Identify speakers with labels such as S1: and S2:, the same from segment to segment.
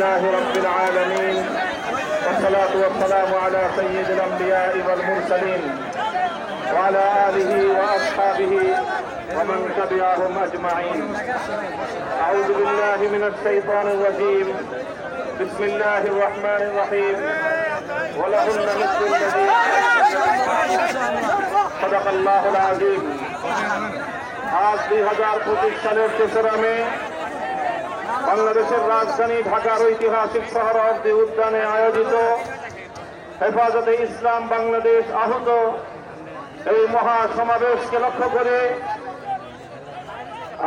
S1: لله رب العالمين والصلاة والسلام على سيد الأنبياء والمرسلين وعلى آله وأصحابه ومن تبعهم أجمعين. أعوذ بالله من الشيطان الرجيم. بسم الله الرحمن الرحيم. ولهن مثل الذي صدق الله العظيم. আজ 2025 সালের 3রা মে বাংলাদেশের রাজধানী ঢাকার ঐতিহাসিক সোহরাওয়ার্দী উদ্যানে আয়োজিত হেফাজতে ইসলাম বাংলাদেশ আহত এই মহা সমাবেশকে লক্ষ্য করে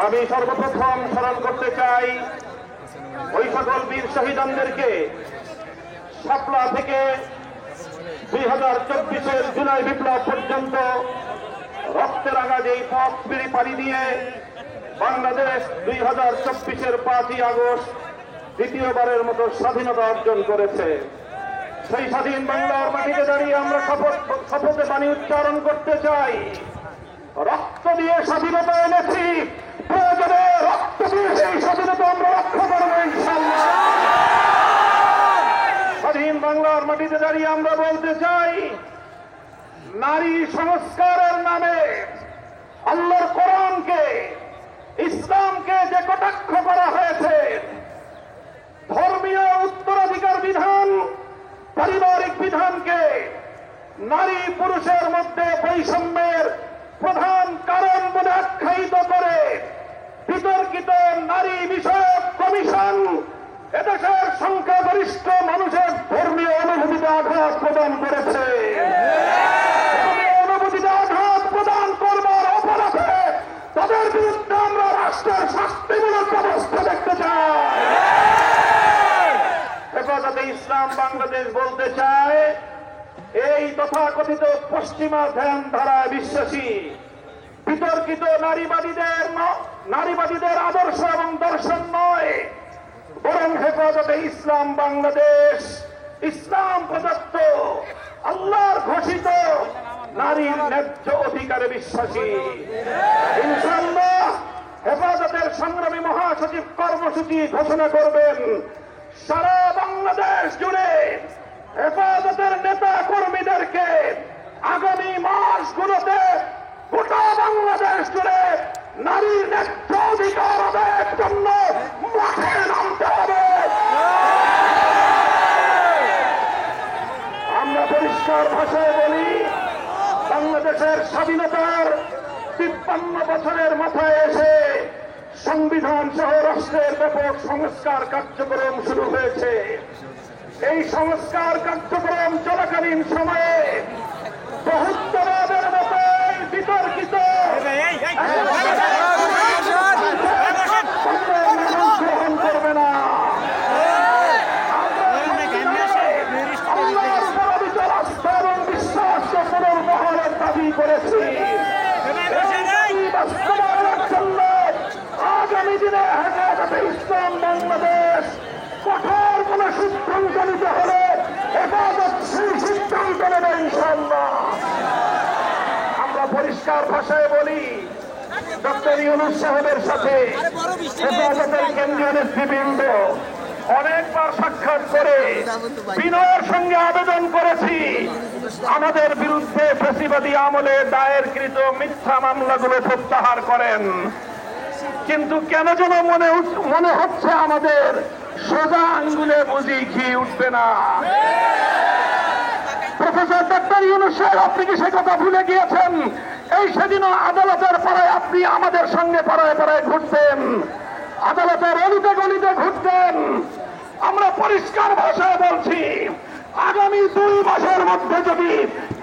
S1: আমি সর্বপ্রথম স্মরণ করতে চাই ওই সকল বীর শহীদদেরকে শাপলা থেকে 2024-এর জুলাই বিপ্লব পর্যন্ত রক্তের রাঙা যেই পথ পাড়ি দিয়ে বাংলাদেশ 2024-এর 5ই আগস্ট দ্বিতীয়বারের মতো স্বাধীনতা অর্জন করেছে। সেই স্বাধীন বাংলার মাটিতে দাঁড়িয়ে আমরা শপথে বাণী উচ্চারণ করতে চাই, রক্ত দিয়ে স্বাধীনতা এনেছি, প্রয়োজনে রক্ত দিয়ে সেই স্বাধীনতা আমরা রক্ষা করবো ইনশাআল্লাহ। স্বাধীন বাংলার মাটিতে দাঁড়িয়ে আমরা বলতে চাই, নারী সংস্কারের নামে আল্লাহর কোরআনকে, ইসলামকে যে কটাক্ষ করা হয়েছে, ধর্মীয় উত্তরাধিকার বিধান, পারিবারিক বিধানকে নারী পুরুষের মধ্যে বৈষম্যের প্রধান কারণ বলে আখ্যায়িত করে বিতর্কিত নারী বিষয়ক কমিশন এদেশের সংখ্যাগরিষ্ঠ মানুষের ধর্মীয় অনুভূতিতে আঘাত প্রদান করেছে। অনুভূতিতে আঘাত প্রদান করবার অপরাধে তাদের বিরুদ্ধে আমরা রাষ্ট্রের শাস্তিমূলক ব্যবস্থা দেখতে চাই। হেফাজতে ইসলাম বাংলাদেশ বলতে চায়, এই তথাকথিত পশ্চিমা ধ্যান ধারায় বিশ্বাসী বিতর্কিত নারীবাদীদের আদর্শ এবং দর্শন নয়, বরং হেফাজতে ইসলাম বাংলাদেশ ইসলাম প্রদত্ত আল্লাহর ঘোষিত নারীর ন্যায্য অধিকারে বিশ্বাসী। ইনশাআল্লাহ হেফাজতের সংগ্রামী মহাসচিব কর্মসূচি ঘোষণা করবেন। সারা বাংলাদেশ জুড়ে হেফাজতের নেতা কর্মীদেরকে আগামী মাসগুলোতে গোটা বাংলাদেশ জুড়ে নারীর ন্যায্য অধিকার আদায়ের জন্য মাঠে নামতে হবে। আমরা পরিষ্কার ভাষায় বলি, বাংলাদেশের স্বাধীনতার 53 বছরের মাথায় এসে সংবিধান সহ রাষ্ট্রের ব্যাপক সংস্কার কার্যক্রম শুরু হয়েছে। এই সংস্কার কার্যক্রম চলাকালীন সময়ে বহুত্ববাদের মতো বিতর্কিত গ্রহণ করবে না। আল্লাহর পবিত্র আস্থা এবং বিশ্বাসকে পুনর্বহালের দাবি করেছি। বাস্তবায়নের জন্য আগামী দিনে হেফাজতে ইসলাম বাংলাদেশ কঠোর কোন সিদ্ধান্ত নিতে হলে হেফাজত সেই সিদ্ধান্ত নেবে ইনশাআল্লাহ। আমরা পরিষ্কার ভাষায় বলি, ডক্টর ইউনূস সাহেবের সাথে হেফাজতের কেন্দ্রীয় নেতৃবৃন্দ অনেকবার সাক্ষাৎ করে বিনয়ের সঙ্গে আবেদন করেছি, আমাদের বিরুদ্ধে ফ্যাসিবাদী আমলে দায়েরকৃত মিথ্যা মামলাগুলো প্রত্যাহার করেন। কিন্তু কেন যেন মনে হচ্ছে আমাদের সোজা আঙ্গুলে বুঝি ঘি উঠবে না। প্রফেসর ডক্টর ইউনূস সাহেব, আপনি কি সে কথা ভুলে গিয়েছেন? এই সেদিনও আদালতের পাড়ায় আপনি আমাদের সঙ্গে পাড়ায় পাড়ায় ঘুরতেন, আদালতের অলিতে গলিতে ঘুরতেন। আমরা পরিষ্কার ভাষায় বলছি, আগামী 2 মাসের মধ্যে যদি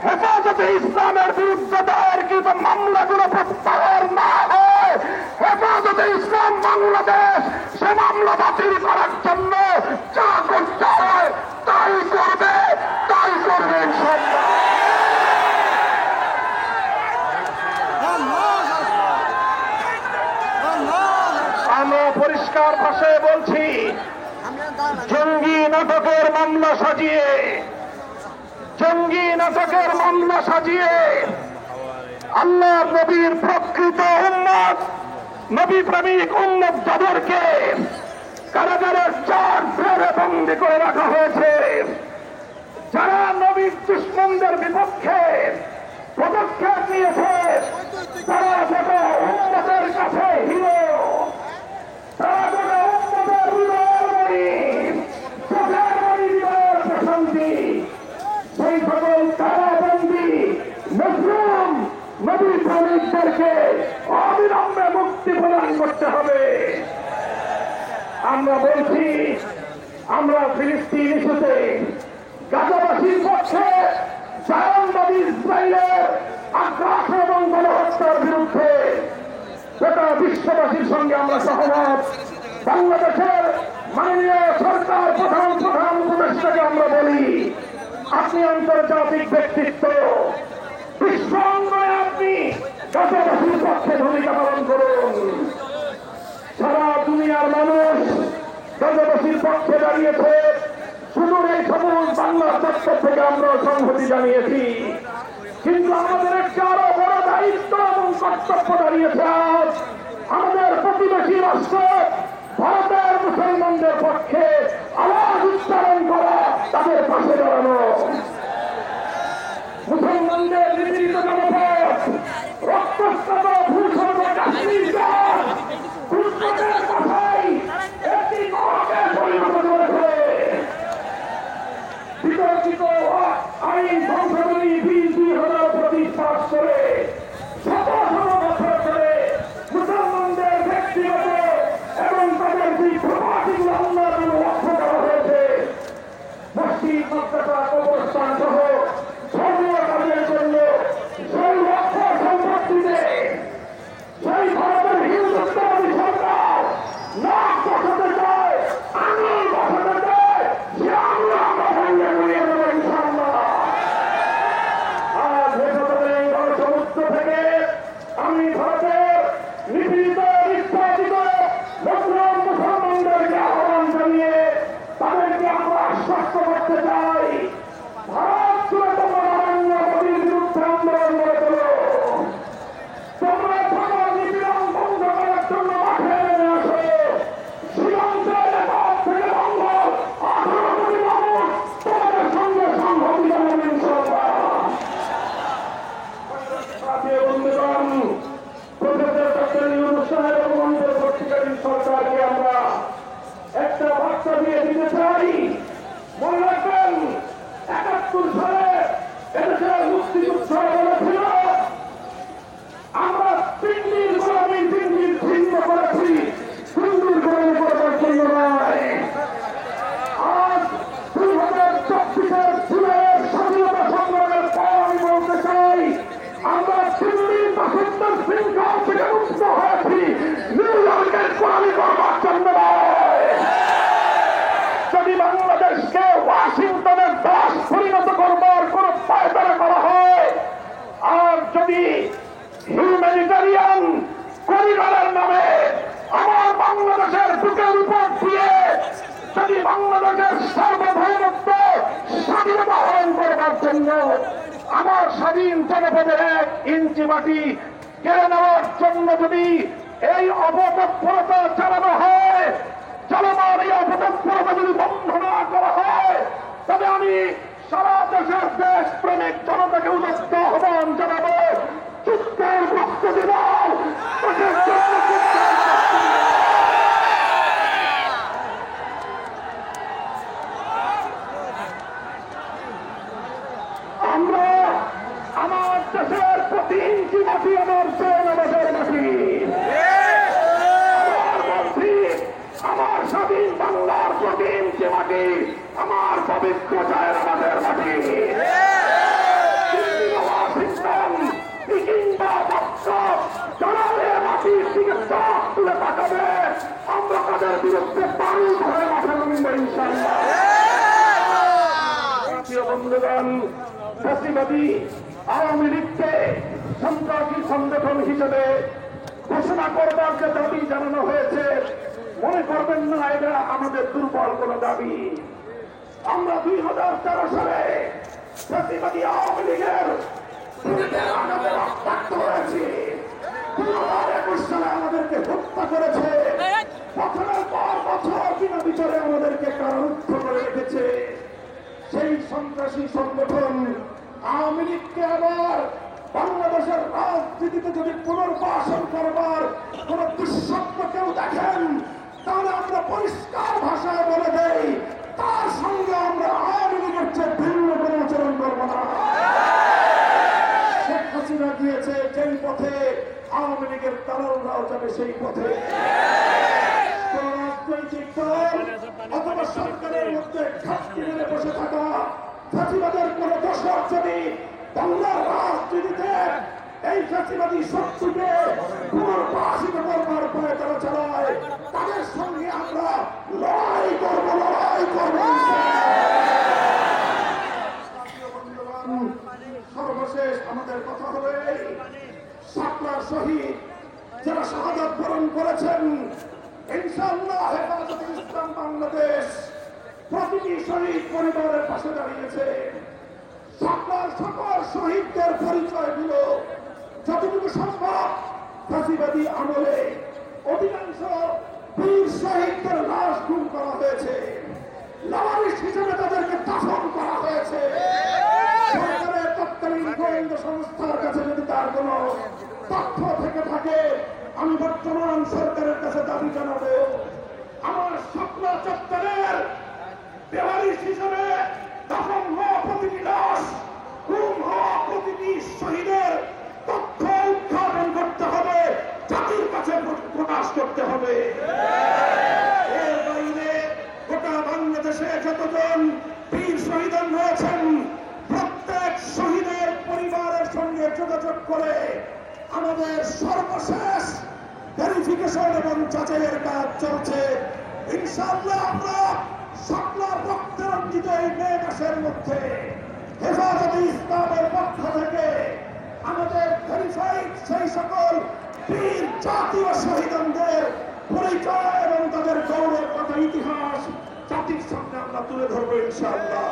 S1: হেফাজতে ইসলামের বিরুদ্ধে দায়েরকৃত মামলাগুলো প্রত্যাহার না হয়, হেফাজতে ইসলাম বাংলাদেশ সে মামলা বাতিল করার জন্য যা করতে হয় তাই করবে ইনশাআল্লাহ। আমরা পরিষ্কার ভাষায় বলছি, জঙ্গি নাটকের মামলা সাজিয়ে আল্লাহর নবীর প্রকৃত উম্মত, নবী প্রেমিক উম্মত যাদেরকে কারাগারের 4 ফ্লোরে বন্দী করে রাখা হয়েছে। যারা নবীর দুশ্মনদের বিপক্ষে পদক্ষেপ নিয়েছে তারা যেন উম্মতের কাছে হিরো, তারা যেন উম্মতের প্রশান্তি। সেই সকল কারাবন্দী মুসলিম নবী শ্রমিকদেরকে অবিলম্বে মুক্তি প্রদান করতে হবে। আমরা বলছি, আমরা ফিলিস্তিন ইস্যুতে গাজাবাসীর পক্ষে জায়নবাদী ইসরায়েলের আগ্রাসন এবং গণহত্যার বিরুদ্ধে গোটা বিশ্ববাসীর সঙ্গে আমরা সহমত। বাংলাদেশের মাননীয় সরকার প্রধান উপদেষ্টাকে আমরা বলি, আপনি আন্তর্জাতিক ব্যক্তিত্ব, বিশ্ব অঙ্গনে আপনি গাজাবাসীর পক্ষে ভূমিকা পালন করুন। সারা দুনিয়ার মানুষ গাজাবাসীর পক্ষে দাঁড়িয়েছে। সুদূর এই সবুজ বাংলার দপ্তর থেকে আমরা সংহতি জানিয়েছি, কিন্তু আমাদের একটা আরো বড় দায়িত্ব এবং কর্তব্য দাঁড়িয়েছে আজ আমাদের প্রতিবেশী রাষ্ট্র ভারতের মুসলমানদের পক্ষে আওয়াজ উচ্চারণ করা, তাদের পাশে দাঁড়ানো। মুসলমানদের নিপীড়িত জনপদ, রক্তস্নাত ভূষণ কাশ্মীর কথাই একটি মহাকে পরিণত করেছে। বিতর্কিত আইন সংশোধনী বিল 2025 পাস করে শত শত বছর ধরে মুসলমানদের ব্যক্তিগত এবং তাদের যে প্রভাবগুলো উন্নয়ন লক্ষ্য করা হয়েছে, মসজিদ মাদ্রাসা কবরস্থান সহ ধর্মীয় কাজের জন্য সেই লক্ষ্য সম্পত্তিতে সেই ভারতের হিন্দুত্ববাদী সরকার নাক বসাতে চায়, আঙুল বসাতে চায়, সে আঙুল আমরা ভেঙে গুড়িয়ে দেবো ইনশাআল্লাহ। আজ হেফাজতের গণসমুদ্র থেকে আমি ভারতের নিপীড়িত নিষ্পাদিত মুসলিম মুসলমানদেরকে আহ্বান জানিয়ে তাদেরকে আমরা আশ্বস্ত করতে চাই, ভারত জুড়ে তোমরা নরেন্দ্র মোদীর বিরুদ্ধে আন্দোলন করে তোলো। তোমরা সকল নিপীড়ন বন্ধ করার জন্য মাঠে নেমে আসো। সীমান্তের পথ থেকে মঙ্গল 18 কোটি মানুষ তোমাদের সঙ্গে সংহতি জানাবেন ইনশাআল্লাহ। বন্ধুগণ, প্রফেসর ডক্টর ইউনূস সাহেব এবং অন্তর্বর্তীকালীন সরকারকে আমরা একটা বার্তা দিয়ে দিতে চাই। মনে রাখবেন, 71 সালে এদেশের মুক্তিযুদ্ধ বলেছিল আমরা দিল্লির গোলামি, দিল্লির ছিন্ন করেছি, দিল্লির গোলামি করবার জন্য নয়। আজ 2024 জুলাইয়ের স্বাধীনতা সংগ্রামের পর আমি বলতে চাই, আমরা দিল্লির বাসিন্দার শৃঙ্খল থেকে মুক্ত হয়েছি, নিউ ইয়র্কের গোলামি করবার জন্য নয়। যদি বাংলাদেশকে ওয়াশিংটনের দাস পরিণত করবার কোন পায়তারা করা হয়, আর যদি হিউম্যানিটারিয়ান করিডোরের নামে আমার বাংলাদেশের বুকের উপর দিয়ে যদি বাংলাদেশের সার্বভৌমত্ব স্বাধীনতা হরণ করবার জন্য আমার স্বাধীন জনপদের 1 ইঞ্চি মাটি কেড়ে নেওয়ার জন্য যদি এই অপতৎপরতা চালানো হয়, চলমান এই অপতৎপরতা যদি বন্ধ না করা হয়, তবে আমি সারা দেশের দেশপ্রেমিক জনতাকে উদাত্ত আহ্বান জানাবো, যুদ্ধের প্রস্তুতি দাও। আমরা আমার দেশের প্রতি ইঞ্চি মাটি আমার জনগণের মাটি, আমার স্বাধীন বাংলার প্রতি ইঞ্চি মাটি আমার পবিত্র চায়ের আমাদের মাটি। মাটির দিকে চোখ তুলে তাকাবে, আমরা তাদের বিরুদ্ধে পানি ধরে মাঠে নামবো ইনশাআল্লাহ। প্রিয় বন্ধুগণ, ফ্যাসিবাদী আওয়ামী লীগকে সন্ত্রাসী সংগঠন হিসেবে ঘোষণা করবার যে দাবি জানানো হয়েছে, মনে করবেন না এটা আমাদের দুর্বল কোন দাবি। আমরা 2013 সালে ফ্যাসিবাদী আওয়ামী লীগের রক্তাক্ত হয়েছি। 2021 সালে আমাদেরকে হত্যা করেছে। বছরের পর বছর সন্ত্রাসী সংগঠন আওয়ামী লীগকে আবার বাংলাদেশের রাজনীতিতে যদি পুনর্বাসন করবার কোন দুঃস্বপ্ন কেউ দেখেন, তাহলে আমরা পরিষ্কার ভাষায় বলে দেই, তার সঙ্গে আমরা আওয়ামী লীগের চেয়ে ভিন্ন কোনো আচরণ করবো না। শেখ হাসিনা গিয়েছে যেই পথে, আওয়ামী লীগের দালালরাও যাবে সেই পথে। কোন রাজনৈতিক দল অথবা সরকারের মধ্যে ঘাটতি মেরে বসে থাকা ফাঁসিবাদের কোন দোষর যদি বাংলার রাজনীতিতে এই ফাঁসিবাদী শক্তিকে পুনর্বাসিত করবার পরে তারা চালায়, তাদের সঙ্গে আমরা লড়াই করব, লড়াই করব। সর্বশেষ আমাদের কথা হবে, শাপলার শহীদ যারা শাহাদাত বরণ করেছেন, ইনশাআল্লাহ হেফাজতে ইসলাম বাংলাদেশ প্রতিটি শহীদ পরিবারের পাশে দাঁড়িয়েছে। শাপলার সকল শহীদদের পরিচয়গুলো যতটুকু সম্ভব ফাঁসিবাদী আমলে অধিকাংশ বীর শহীদদের লাশ গুম করা হয়েছে, লাওয়ারিস হিসেবে তাদেরকে দাফন করা হয়েছে। সরকারের তৎকালীন গোয়েন্দা সংস্থার কাছে যদি তার কোন তথ্য থেকে থাকে, আমি বর্তমান সরকারের কাছে দাবি জানাবো, আমার শাপলা চত্বরের বেওয়ারিশ হিসেবে দাফন হওয়া প্রতিটি লাশ, গুম হওয়া প্রতিটি শহীদের তথ্য উদ্ঘাটন করতে হবে, জাতির কাছে প্রকাশ করতে হবে। এর বাইরে গোটা বাংলাদেশে যতজন বীর শহীদ রয়েছেন, প্রত্যেক শহীদের পরিবারের সঙ্গে যোগাযোগ করে আমাদের সর্বশেষ ভেরিফিকেশন এবং যাচাইয়ের কাজ চলছে। ইনশাআল্লাহ আমরা শাপলার রক্তে রঞ্জিত এই মে মাসের মধ্যে হেফাজতে ইসলামের পক্ষ থেকে আমাদের ভেরিফাইড সেই সকল বীর জাতীয় শহীদদের পরিচয় এবং তাদের গৌরব কথা ইতিহাস জাতির সামনে আমরা তুলে ধরবো ইনশাআল্লাহ।